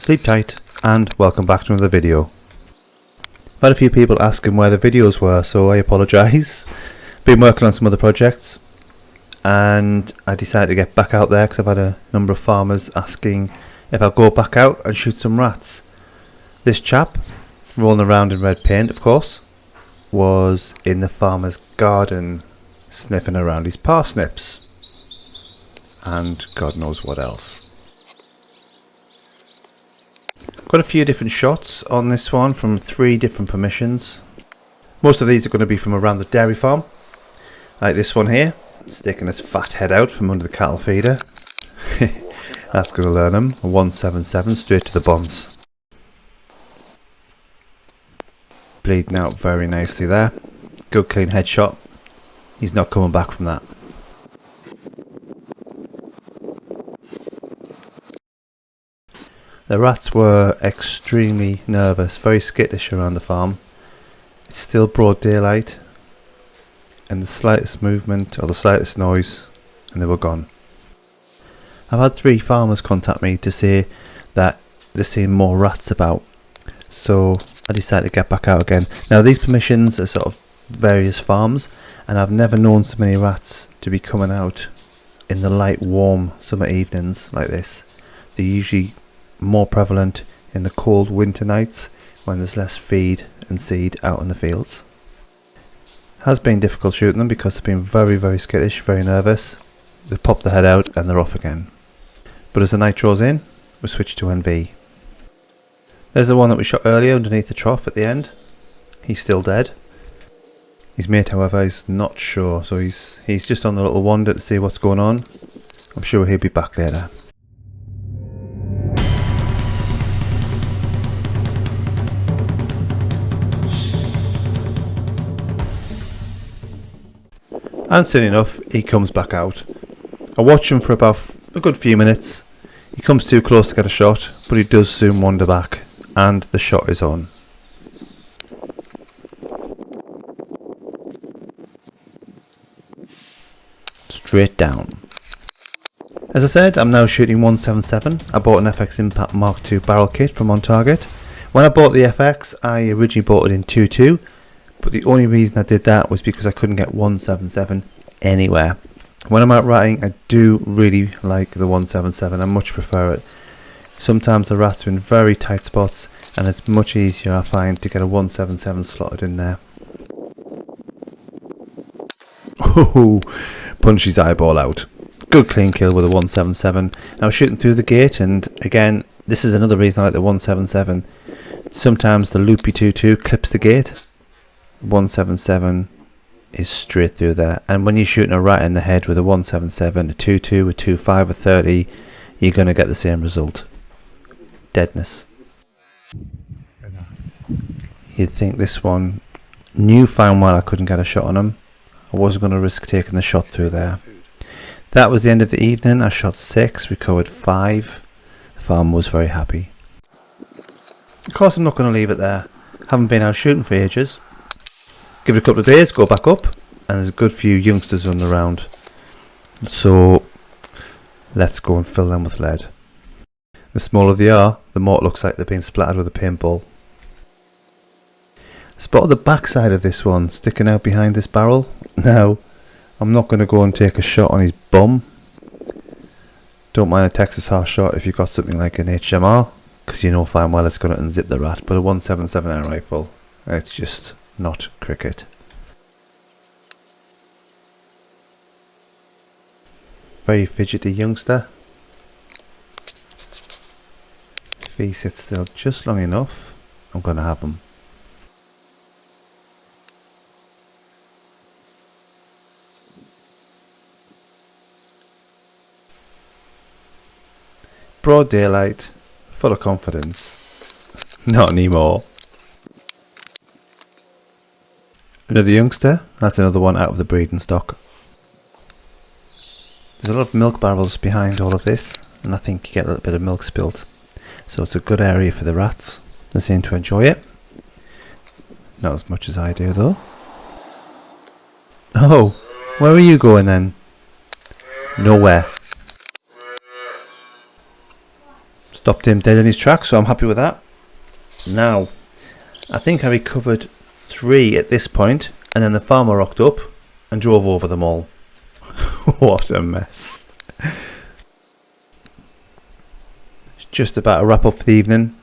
Sleep tight and welcome back to another video. I've had a few people asking where the videos were, so I apologise. Been working on some other projects and I decided to get back out there because I've had a number of farmers asking if I'll go back out and shoot some rats. This chap, rolling around in red paint of course, was in the farmer's garden sniffing around his parsnips and God knows what else. Got a few different shots on this one from 3 different permissions. Most of these are going to be from around the dairy farm, like this one here, sticking his fat head out from under the cattle feeder. That's going to learn him. A 177 straight to the bonds. Bleeding out very nicely there. Good clean headshot. He's not coming back from that. The rats were extremely nervous, very skittish around the farm. It's still broad daylight and the slightest movement or the slightest noise and they were gone. I've had 3 farmers contact me to say that they're seeing more rats about, so I decided to get back out again. Now these permissions are sort of various farms and I've never known so many rats to be coming out in the light warm summer evenings like this. They're usually more prevalent in the cold winter nights when there's less feed and seed out in the fields. Has been difficult shooting them because they've been very skittish, very nervous. They pop the head out and they're off again. But as the night draws in, we switch to NV. There's the one that we shot earlier underneath the trough at the end. He's still dead. His mate however is not sure, so he's just on the little wander to see what's going on. I'm sure he'll be back later. And soon enough, he comes back out. I watch him for about a good few minutes. He comes too close to get a shot, but he does soon wander back, and the shot is on. Straight down. As I said, I'm now shooting 177. I bought an FX Impact Mark II barrel kit from OnTarget. When I bought the FX, I originally bought it in 2.2. But the only reason I did that was because I couldn't get 177 anywhere. When I'm out ratting, I do really like the 177. I much prefer it. Sometimes the rats are in very tight spots and it's much easier, I find, to get a 177 slotted in there. Oh, punch his eyeball out. Good clean kill with a 177. I was shooting through the gate and again, this is another reason I like the 177. Sometimes the loopy 2.2 clips the gate. 177 is straight through there, and when you're shooting a rat in the head with a 177, a 2.2, a 2.5, a 30, you're going to get the same result. Deadness. You'd think this one, new found while I couldn't get a shot on him. I wasn't going to risk taking the shot through there. That was the end of the evening. I shot 6, recovered 5. The farmer was very happy. Of course I'm not going to leave it there. Haven't been out shooting for ages. Give it a couple of days, go back up, and there's a good few youngsters running around. So let's go and fill them with lead. The smaller they are, the more it looks like they're being splattered with a paintball. Spotted the backside of this one sticking out behind this barrel. Now, I'm not going to go and take a shot on his bum. Don't mind a Texas harsh shot if you've got something like an HMR, because you know fine well it's going to unzip the rat, but a 177 air rifle, it's just not cricket. Very fidgety youngster. If he sits still just long enough, I'm going to have him. Broad daylight, full of confidence. Not anymore. Another youngster, that's another one out of the breeding stock. There's a lot of milk barrels behind all of this, and I think you get a little bit of milk spilt. So it's a good area for the rats. They seem to enjoy it. Not as much as I do though. Oh, where are you going then? Nowhere. Stopped him dead in his tracks, so I'm happy with that. Now, I think I recovered 3 at this point, and then the farmer rocked up and drove over them all. What a mess. It's just about a wrap up for the evening,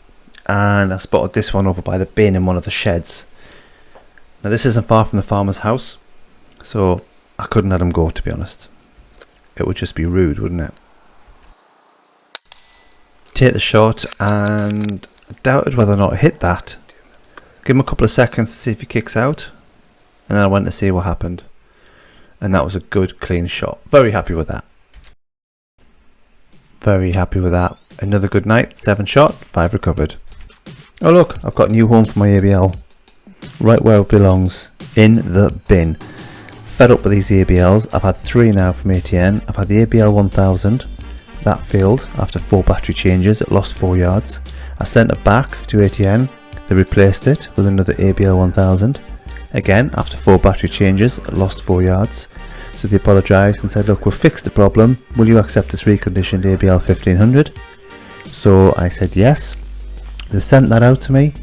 and I spotted this one over by the bin in one of the sheds. Now this isn't far from the farmer's house, so I couldn't let him go, to be honest. It would just be rude, wouldn't it? Take the shot, and I doubted whether or not I hit that. Give him a couple of seconds to see if he kicks out, and then I went to see what happened. And that was a good clean shot. Very happy with that. Very happy with that. Another good night. 7 shot, 5 recovered. Oh look, I've got a new home for my ABL. Right where it belongs. In the bin. Fed up with these ABLs. I've had 3 now from ATN. I've had the ABL 1000. That failed after 4 battery changes. It lost 4 yards. I sent it back to ATN. They replaced it with another ABL 1000. Again, after 4 battery changes, it lost 4 yards. So they apologised and said, look, we've fixed the problem. Will you accept this reconditioned ABL 1500? So I said yes. They sent that out to me.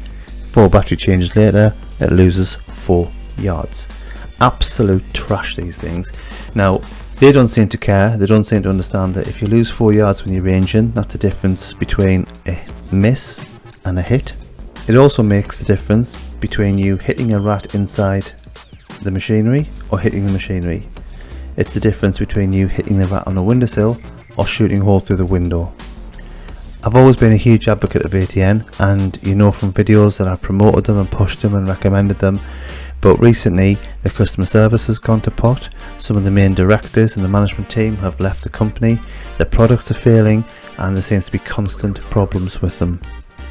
4 battery changes later, it loses 4 yards. Absolute trash, these things. Now, they don't seem to care. They don't seem to understand that if you lose 4 yards when you're ranging, that's the difference between a miss and a hit. It also makes the difference between you hitting a rat inside the machinery or hitting the machinery. It's the difference between you hitting the rat on a windowsill or shooting a hole through the window. I've always been a huge advocate of ATN, and you know from videos that I've promoted them and pushed them and recommended them, but recently the customer service has gone to pot. Some of the main directors and the management team have left the company, their products are failing, and there seems to be constant problems with them.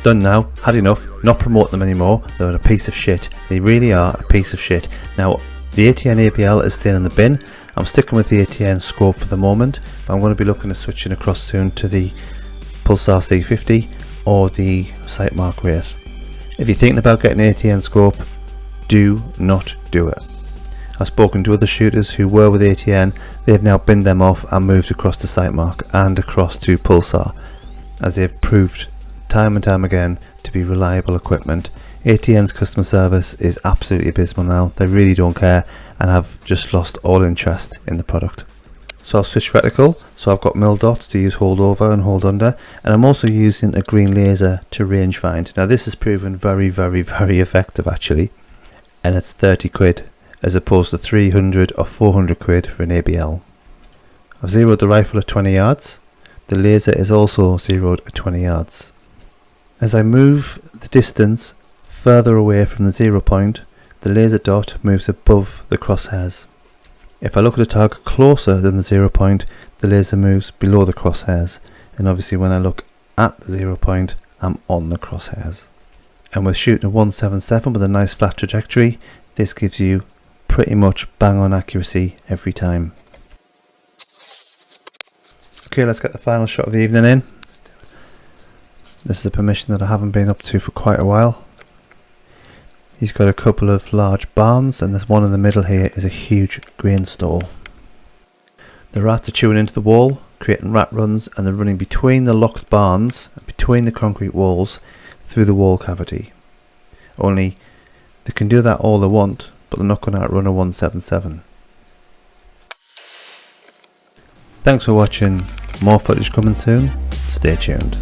Done now, had enough, not promote them anymore. They're a piece of shit. They really are a piece of shit. Now, the ATN ABL is still in the bin. I'm sticking with the ATN scope for the moment, but I'm going to be looking at switching across soon to the Pulsar C50 or the Sightmark Race. If you're thinking about getting an ATN scope, do not do it. I've spoken to other shooters who were with ATN. They've now binned them off and moved across to Sightmark and across to Pulsar, as they've proved time and time again to be reliable equipment. ATN's customer service is absolutely abysmal now. They really don't care and have just lost all interest in the product. So I've switched reticle, so I've got mil dots to use hold over and hold under, and I'm also using a green laser to range find. Now this has proven very effective actually, and it's 30 quid as opposed to 300 or 400 quid for an ABL. I've zeroed the rifle at 20 yards. The laser is also zeroed at 20 yards. As I move the distance further away from the 0 point, the laser dot moves above the crosshairs. If I look at a target closer than the 0 point, the laser moves below the crosshairs, and obviously when I look at the 0 point, I'm on the crosshairs. And with shooting a 177 with a nice flat trajectory, this gives you pretty much bang on accuracy every time. Okay, let's get the final shot of the evening in. This is a permission that I haven't been up to for quite a while. He's got a couple of large barns, and there's one in the middle here is a huge grain stall. The rats are chewing into the wall, creating rat runs, and they're running between the locked barns, between the concrete walls, through the wall cavity. Only they can do that all they want, but they're not going to outrun a 177. Thanks for watching. More footage coming soon. Stay tuned.